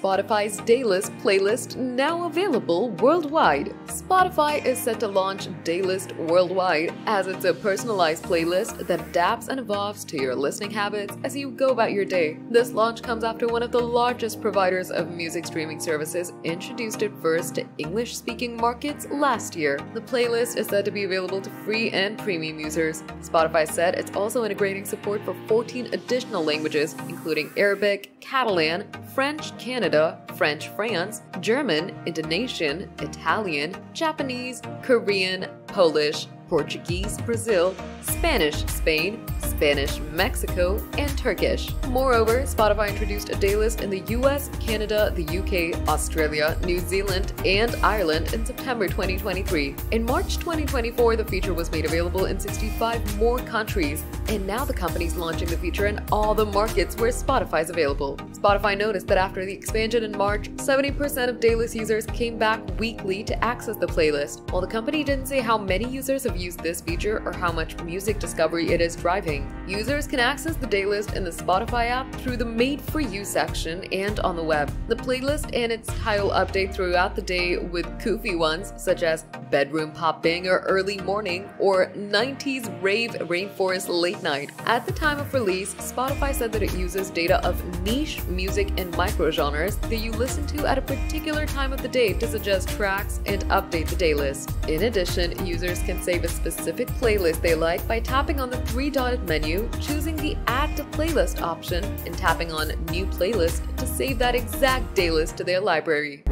Spotify's Daylist playlist now available worldwide. Spotify is set to launch Daylist worldwide, as it's a personalized playlist that adapts and evolves to your listening habits as you go about your day. This launch comes after one of the largest providers of music streaming services introduced it first to English-speaking markets last year. The playlist is said to be available to free and premium users. Spotify said it's also integrating support for 14 additional languages, including Arabic, Catalan, French Canada, French France, German, Indonesian, Italian, Japanese, Korean, Polish, Portuguese Brazil, Spanish Spain, Spanish Mexico, and Turkish. Moreover, Spotify introduced a Daylist in the US, Canada, the UK, Australia, New Zealand, and Ireland in September 2023. In March 2024, the feature was made available in 65 more countries, and now the company's launching the feature in all the markets where Spotify is available. Spotify noticed that after the expansion in March, 70% of Daylist users came back weekly to access the playlist. While the company didn't say how many users have used this feature or how much music discovery it is driving, users can access the Daylist in the Spotify app through the Made For You section and on the web. The playlist and its title update throughout the day with goofy ones such as bedroom pop banger early morning or 90s rave rainforest late night. At the time of release, Spotify said that it uses data of niche music and microgenres that you listen to at a particular time of the day to suggest tracks and update the Daylist. In addition, users can save a specific playlist they like by tapping on the three-dotted menu, choosing the Add to Playlist option, and tapping on New Playlist to save that exact Daylist to their library.